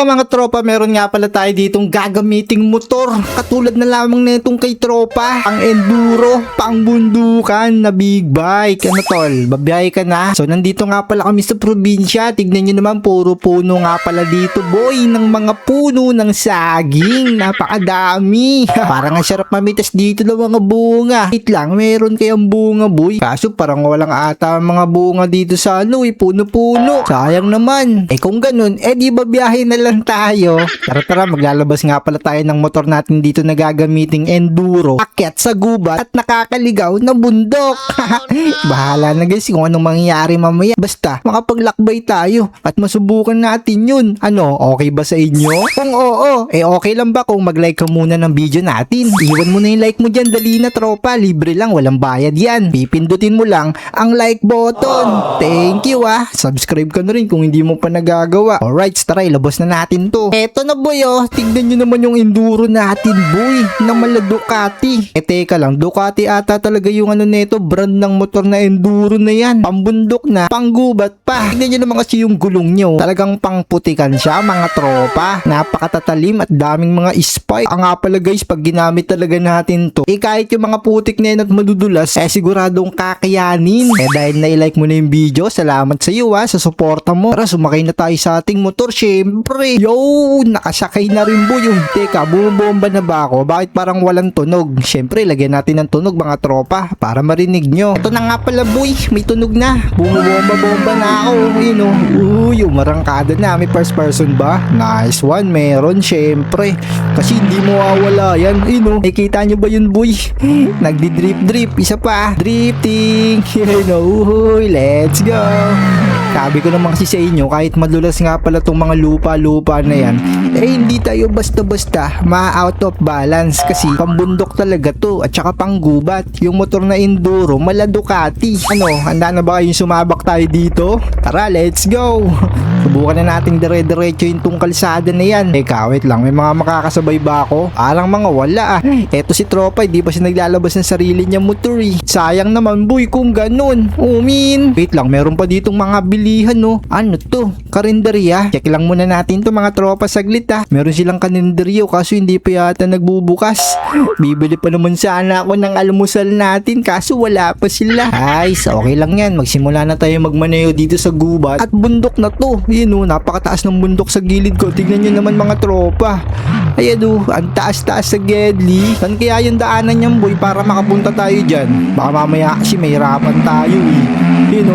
So mga tropa, meron nga pala tayo ditong gagamiting motor. Katulad na lamang na itong kay tropa. Ang enduro, pangbundukan na big bike. Ano tol, babiyahe ka na? So nandito nga pala kami sa probinsya. Tignan nyo naman, puro puno nga pala dito boy. Ng mga puno ng saging. Napakadami. Parang ang sarap mamitas dito ng mga bunga. Wait lang, meron kayang bunga boy. Kaso parang walang ata mga bunga dito sa ano puno-puno. Sayang naman. Kung ganun, di babiyahe na lang tayo. Tara, maglalabas nga pala tayo ng motor natin dito na gagamiting enduro. Akyat sa gubat at nakakaligaw na bundok. Bahala na guys kung anong mangyayari mamaya. Basta, makapaglakbay tayo at masubukan natin yun. Ano, okay ba sa inyo? Kung oo, okay lang ba kung mag-like ka muna ng video natin? Iwan mo na yung like mo dyan, dali na tropa. Libre lang, walang bayad yan. Pipindutin mo lang ang like button. Thank you Subscribe ka na rin kung hindi mo pa nagagawa. Alright, tara, ilabas na natin to. Eto na boy tignan nyo naman yung enduro natin boy, na mala Ducati. Teka lang, Ducati ata talaga yung ano neto, brand ng motor na enduro na yan. Pambundok na, panggubat pa. Tignan nyo naman kasi yung gulong nyo, talagang pangputikan siya mga tropa. Napakatatalim at daming mga spike. Ang nga pala guys, pag ginamit talaga natin to, kahit yung mga putik na yan at madudulas, siguradong kakayanin. Dahil na-like mo na yung video, salamat sa iyo sa suporta mo. Tara, sumakay na tayo sa ating motor. Syempre, nakasakay na rin boy. Teka, bumubomba na ba ako? Bakit parang walang tunog? Syempre, lagyan natin ng tunog mga tropa para marinig nyo. Ito na nga pala boy, may tunog na. Bumubomba-bomba na ako. Umarangkada na. May first person ba? Nice one, meron syempre. Kasi hindi mo mawawala yan. Nakikita nyo ba yun boy? Nagdi-drip-drip. Isa pa. Drifting. Let's go. Sabi ko naman kasi sa inyo, kahit madulas nga pala tong mga lupa-lupa na yan, hindi tayo basta-basta ma-out of balance kasi pambundok talaga to at saka panggubat. Yung motor na enduro, mala Ducati. Handa na ba kayong sumabak tayo dito? Tara, let's go! Subukan na nating dire-diretso yung tong kalsada na yan. Wait lang, may mga makakasabay ba ako? Parang mga wala Eto si tropa, di pa siya naglalabas ng sarili niya motor Sayang naman boy kung ganun. Wait lang, meron pa ditong mga bilihan Ano to? Karinderya? Check lang muna natin to mga tropa saglit Meron silang karinderyo kaso hindi pa yata nagbubukas. Bibili pa naman sana ako ng almusal natin kaso wala pa sila. Okay lang yan. Magsimula na tayo magmaneho dito sa gubat. At bundok na to. Napakataas ng bundok sa gilid ko. Tignan nyo naman mga tropa. Ang taas-taas sa Gedli. Saan kaya yung daanan niyan boy para makapunta tayo dyan? Baka mamaya kasi mahirapan tayo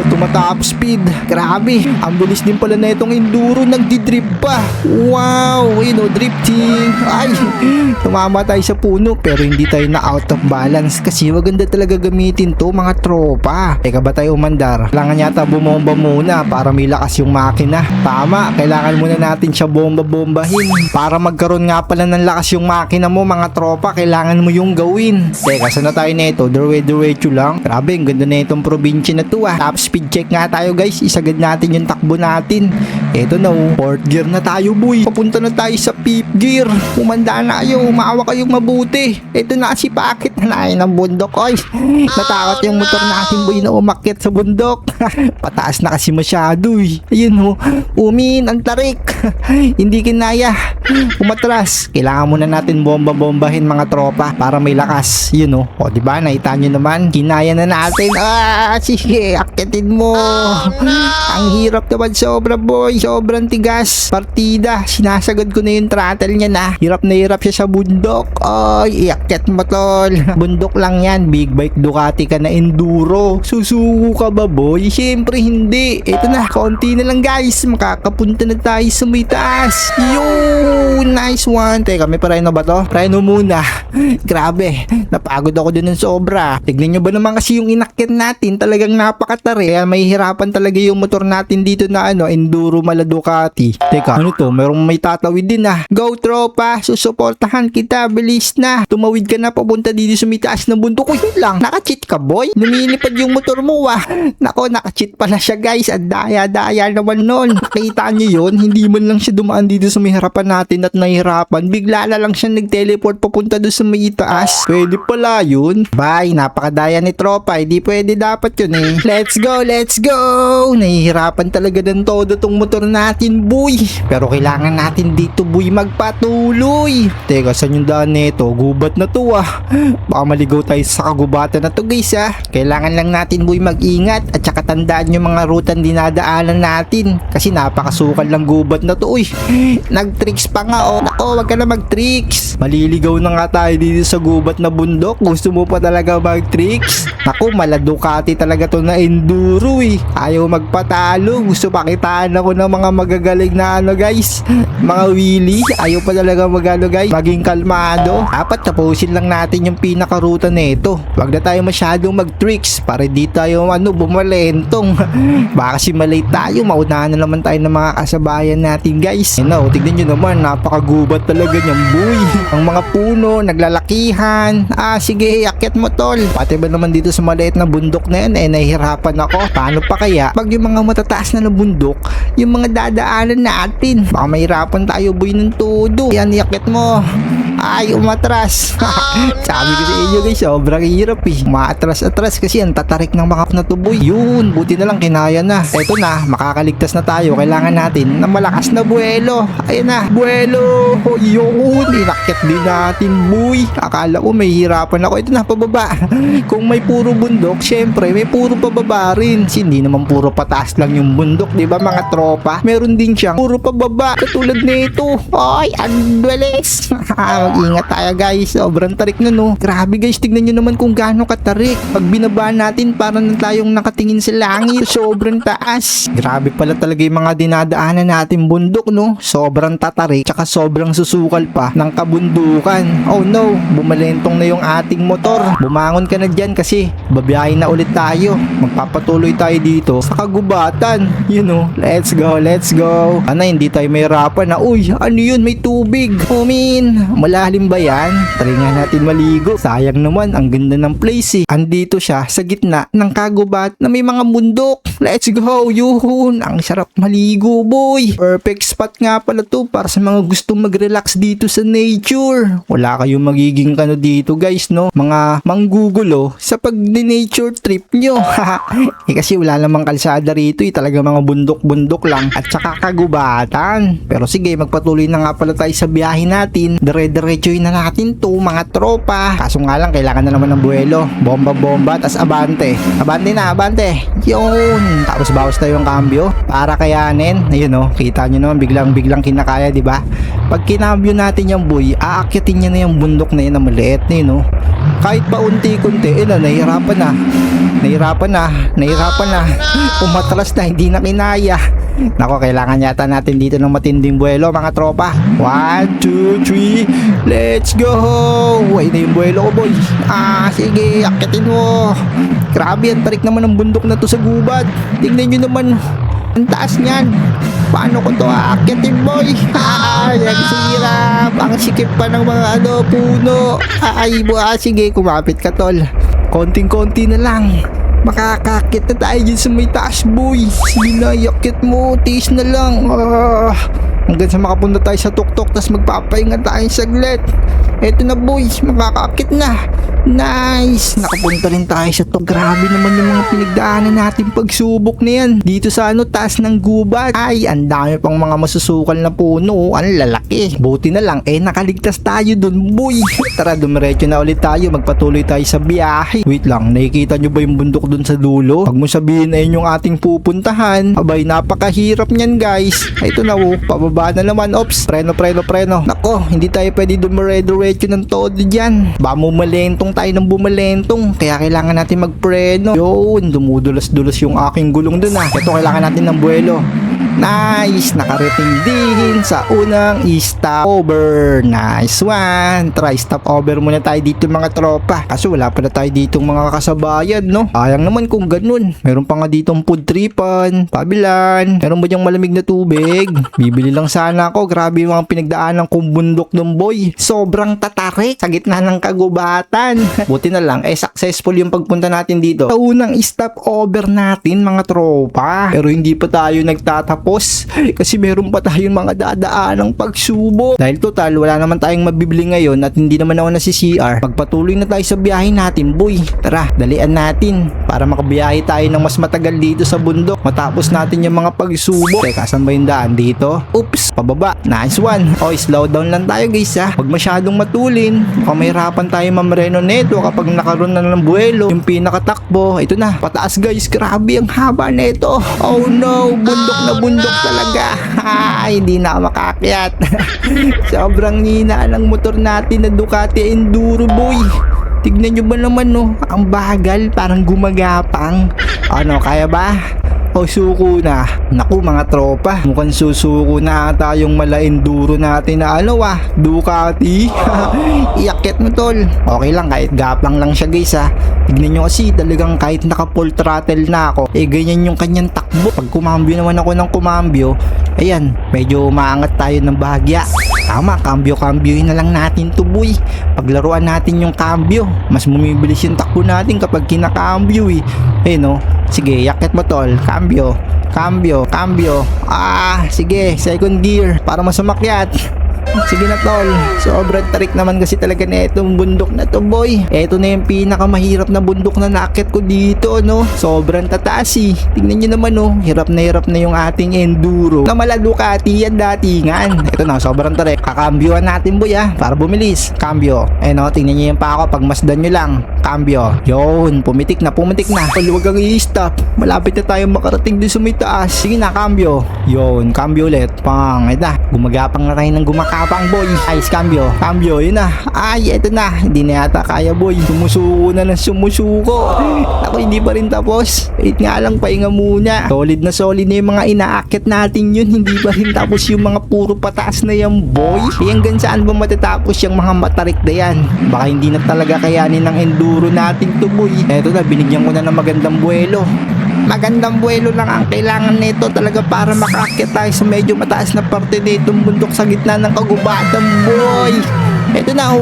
tumatap speed. Grabe, ang bilis din pala na itong enduro. Nagdi-drip pa. Wow, drifting. Tumama tayo sa puno pero hindi tayo na out of balance kasi maganda talaga gamitin to mga tropa. Teka ba tayo umandar? Kailangan yata bumomba muna para may lakas yung makina. Tama, kailangan muna natin siya bomba-bombahin. Para magkaroon nga pala ng lakas yung makina mo mga tropa, kailangan mo yung gawin. Teka, saan na tayo neto? Diretso lang. Grabe, ang ganda na itong probinsya na to Top speed check nga tayo guys. Isagad natin yung takbo natin. Eto na fourth gear na tayo boy. Papunta na tayo sa fifth gear. Umanda na kayo. Umaawa kayong mabuti. Eto na si Pakit na ng bundok. Natakot yung motor natin boy na umakyat sa bundok. Pataas na kasi masyado Umin, ang tarik. Hindi kinaya. Umatras. Kailangan muna natin bomba-bombahin mga tropa para may lakas. Diba? Nakita nyo naman. Kinaya na natin. Sige, akitin mo. Ang hirap naman sobra boy. Sobrang tigas. Partida. Sinasagad ko na yung throttle niya na. Hirap na hirap siya sa bundok. Iakit mo tol. Bundok lang yan. Big bike Ducati ka na enduro. Susuko ka ba boy? Siyempre hindi. Ito na. Konti na lang guys. Makakapunta na tayo sa may taas. Nice one. Teka, may pareno ba to? Pareno muna. Grabe. Napagod ako dun ng sobra. Tignan nyo ba naman kasi yung inakit natin. Talagang napakatari. Kaya may hirapan talaga yung motor natin dito na enduro mala Ducati. Teka, ano to? Merong may tatawid din Go tropa, susuportahan kita. Bilis na. Tumawid ka na papunta dito sa mitaas ng bundok. Yun lang. Naka-cheat ka boy? Lumilipad yung motor mo Nako, naka-cheat pala siya guys. At daya-daya naman nun. Nakita nyo yun? Hindi man lang siya dumaan dito sa may harapan natin at nahihirapan. Bigla na lang siya nag-teleport papunta doon sa may itaas. Pwede pala yun. Bye, napakadaya ni tropa. Hindi pwede dapat yun Let's Let's go, let's go! Nahihirapan talaga ng todo tong motor natin, boy. Pero kailangan natin dito, boy, magpatuloy. Teka, saan yung daan nito? Gubat na to ah. Baka maligaw tayo sa kagubatan na to, guys ah. Kailangan lang natin, boy, mag-ingat at saka tandaan yung mga rutan dinadaanan natin. Kasi napakasukal lang gubat na to, uy. Nag-tricks pa nga, oh. Nako, wag ka na mag-tricks. Maliligaw na nga tayo dito sa gubat na bundok. Gusto mo pa talaga mag-tricks? Naku, maladukati talaga to na enduro eh. Ayaw magpatalo. Gusto pakitaan ako ng mga magagaling na ano guys. Mga wheelie. Ayaw pa talaga magano guys. Maging kalmado. Dapat tapusin lang natin yung pinakaruta nito. Wag na tayo masyadong mag-tricks para di tayo bumalentong. Baka kasi malate tayo. Maunahan na naman tayo ng mga kasabayan natin guys. Tignan nyo naman. Napakagubat talaga niyang boy. Ang mga puno, naglalakihan. Sige, akyat mo tol. Pati ba naman dito sa maliit na bundok na yan, nahihirapan ako. Paano pa kaya pag yung mga matataas na bundok, yung mga dadaanan natin? Baka mahirapan tayo boy ng todo. Yan, iakit mo. Ay, umatras. Sabi ko sa inyo guys, sobrang hirap eh. Umatras-atras kasi ang tatarik ng mga na to boy. Yun, buti na lang kinaya na. Eto na, makakaligtas na tayo. Kailangan natin na malakas na buwelo. Ayun na, buwelo. Yun, inakit din natin boy. Akala ko may hirapan ako. Ito na, pababa. Kung may puro bundok, syempre may puro pababa rin. Hindi naman puro pataas lang yung bundok, di ba mga tropa? Meron din siyang puro pababa. Katulad nito. Ay, ang bilis. Mag-ingat tayo guys. Sobrang tarik na no. Grabe guys, tignan nyo naman kung gaano katarik. Pag binaba natin, parang tayong nakatingin sa langit. Sobrang taas. Grabe pala talaga yung mga dinadaanan natin bundok no. Sobrang tatarik. Tsaka sobrang susukal pa ng kabundukan. Oh no, bumalentong na yung ating motor. Bumangon ka na dyan kasi babiyahin na ulit tayo. Magpapatuloy tayo dito sa kagubatan. You know, let's go, let's go. Hindi tayo mahirapan na. Uy, ano yun? May tubig. Malalim ba yan? Try nga natin maligo. Sayang naman, ang ganda ng place eh. Andito siya sa gitna ng kagubat na may mga bundok. Let's go, yun. Ang sarap maligo, boy. Perfect spot nga pala to para sa mga gustong mag-relax dito sa nature. Wala kayong magiging dito guys, no? Mga manggugulo sa pag-nature trip nyo. Kasi wala namang kalsada rito eh. Talaga mga bundok-bundok lang at saka kagubatan. Pero sige, magpatuloy na nga pala tayo sa biyahe natin. Dire-diretsuhin na natin to mga tropa. Kaso nga lang, kailangan na naman ng buwelo. Bomba-bomba, tas abante. Abante na, abante. Yun. Tapos bawas tayo yung cambio para kayanin. Ayun no, kita nyo naman, biglang kinakaya, di ba? Pag kinambyo natin yung boy, aakyatin niya na yung bundok na yun na maliit na yun no. Kahit pa unti-kunti, nahihirapan na. Umatras na, hindi na kinaya. Nako, kailangan yata natin dito ng matinding buwelo mga tropa. 1, 2, 3, let's go. Uy na yung buwelo ko boy. Sige, akitin mo. Grabe, ang tarik naman ng bundok na to sa gubat. Tingnan nyo naman, ang taas niyan. Paano ko to aakitin boy? Nagsirap. Ang sikip pa ng mga puno. Sige, kumapit ka tol. Konting-konti na lang. Makakakit na tayo dyan sa may taas boy. Sige na, yakit mo. Tiis na lang. Hanggang sa makapunta tayo sa tuktok, tas magpapahinga tayo saglit. Eto na boys, makakakit na. Nice! Nakapunta rin tayo sa to. Grabe naman yung mga pinagdaanan natin pagsubok na yan. Dito sa taas ng gubat. Ay, ang dami pang mga masusukal na puno. Ang lalaki. Buti na lang, nakaligtas tayo dun, boy. Tara, dumiretso na ulit tayo. Magpatuloy tayo sa biyahe. Wait lang, nakikita nyo ba yung bundok dun sa dulo? Pag mo sabihin ayun yung ating pupuntahan. Abay, napakahirap niyan guys. Ito na pababa na naman. Ops, preno. Nako, hindi tayo pwede dumiretso ng todo dyan. Ba bumalentong tayo ng bumalentong. Kaya kailangan natin magpreno. Yun, dumudulas-dulas yung aking gulong dun Ito, kailangan natin ng buwelo. Nice! Nakarating din sa unang stopover. Nice one! Try stopover muna tayo dito mga tropa. Kaso wala pala tayo dito mga kasabayan, no? Sayang naman kung ganun. Meron pa nga ditong food tripan, pabilan. Meron ba yung malamig na tubig? Bibili lang sana ako. Grabe yung mga pinagdaanan kong bundok ng boy. Sobrang tatarik sa gitna ng kagubatan. Buti na lang, successful yung pagpunta natin dito. Sa unang stopover natin mga tropa. Pero hindi pa tayo nagtatapos tapos kasi meron pa tayong mga dadaan ng pagsubok. Dahil total wala naman tayong mabibili ngayon at hindi naman ako nasi-CR, magpatuloy na tayo sa biyahe natin boy. Tara, dalian natin para makabiyahe tayo ng mas matagal dito sa bundok matapos natin yung mga pagsubok. Teka, saan ba yung daan dito? Oops, pababa. Nice one. Okay, slow down lang tayo guys ha. Huwag masyadong matulin. Baka mahirapan tayo mamreno neto kapag nakaroon na ng buwelo. Yung pinakatakbo, ito na, pataas guys. Grabe ang haba neto. Oh no, bundok na bundok talaga. Hindi na ako makakyat. Sobrang hina ng motor natin na Ducati Enduro boy. Tignan nyo ba naman no, ang bagal, parang gumagapang. Ano, kaya ba? O suko na? Naku mga tropa, mukhang susuko na ata yung mala enduro natin na Ducati. Iyakyat mo tol. Okay lang, kahit gapang lang siya guys ha. Tignan nyo kasi talagang kahit naka full throttle na ako, ganyan yung kanyang takbo. Pag kumambyo naman ako ng kumambyo, ayan, medyo maangat tayo ng bahagya. Tama, kambyo-kambyohin na lang natin to boy. Paglaruan natin yung kambyo, mas bumibilis yung takbo natin kapag kinakambyo no. Sige, yakit mo tol. Cambio. Sige, second gear para mas umakyat. Sige na tol. Sobrang tarik naman kasi talaga na itong bundok na to boy. Ito na yung pinakamahirap na bundok na nakit ko dito no. Sobrang tataas Tingnan nyo naman no. Hirap na yung ating enduro na mala Ducati yan datingan. Ito na, sobrang tarik. Kakambyoan natin boy para bumilis. Cambio. No, tingnan nyo yung pa ako. Pagmasdan nyo lang. Cambio. Yun, pumitik na. Tol, huwag kang i-stop. Malapit na tayo makarating din sa may taas. Sige na, cambio. Yun, cambio ulit. Pang, ito na. Gumagapang na tayo ng gumakapang boy. Ayos, cambio. Yun na. Ito na. Hindi na yata kaya boy. Sumusuko na ng sumusuko. Ako, hindi pa rin tapos. Wait nga lang, pahinga muna. Solid na yung mga inaakit natin yun. Hindi pa rin tapos yung mga puro pataas na yan boy. Hanggang saan ba matatapos yung mga matarik na yan? Baka hindi na talaga kayanin ng enduro natin to boy. Eto na, binigyan ko na ng magandang buwelo. Magandang buwelo lang ang kailangan nito talaga para makaakyat tayo sa medyo mataas na parte nitong bundok sa gitna ng kagubatan boy. Ito na,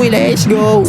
let's go.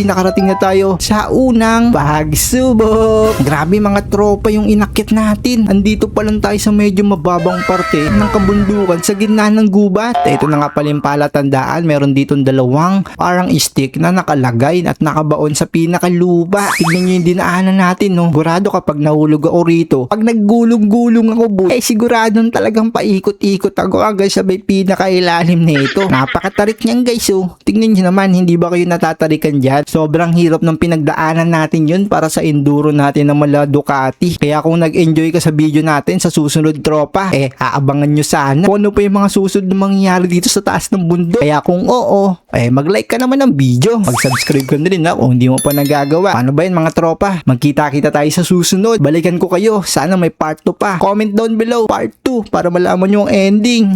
Nakarating na tayo sa unang pagsubok. Grabe mga tropa yung inakyat natin. Andito pa lang tayo sa medyo mababang parte ng kabundukan sa gitna ng gubat. Ito na nga pala yung palatandaan. Meron ditong dalawang parang stick na nakalagay at nakabaon sa pinakalupa. Tignan nyo yung dinaanan natin no. Sigurado kapag nahulog ako rito, pag naggulong-gulong ako boy, siguradong talagang paikot-ikot ako agad sa may pinakailalim nito. Napakatarik niyan guys. So, tingnan nyo naman, hindi ba kayo natatarikan dyan? Sobrang hirap ng pinagdaanan natin yun para sa enduro natin na mala Ducati. Kaya kung nag-enjoy ka sa video natin sa susunod tropa, aabangan nyo sana kung ano pa yung mga susunod na mangyayari dito sa taas ng bundok. Kaya kung oo, mag-like ka naman ng video. Mag-subscribe ka na rin kung hindi mo pa nagagawa. Paano ba yun mga tropa? Magkita-kita tayo sa susunod. Balikan ko kayo. Sana may part 2 pa. Comment down below part 2 para malaman yung ending.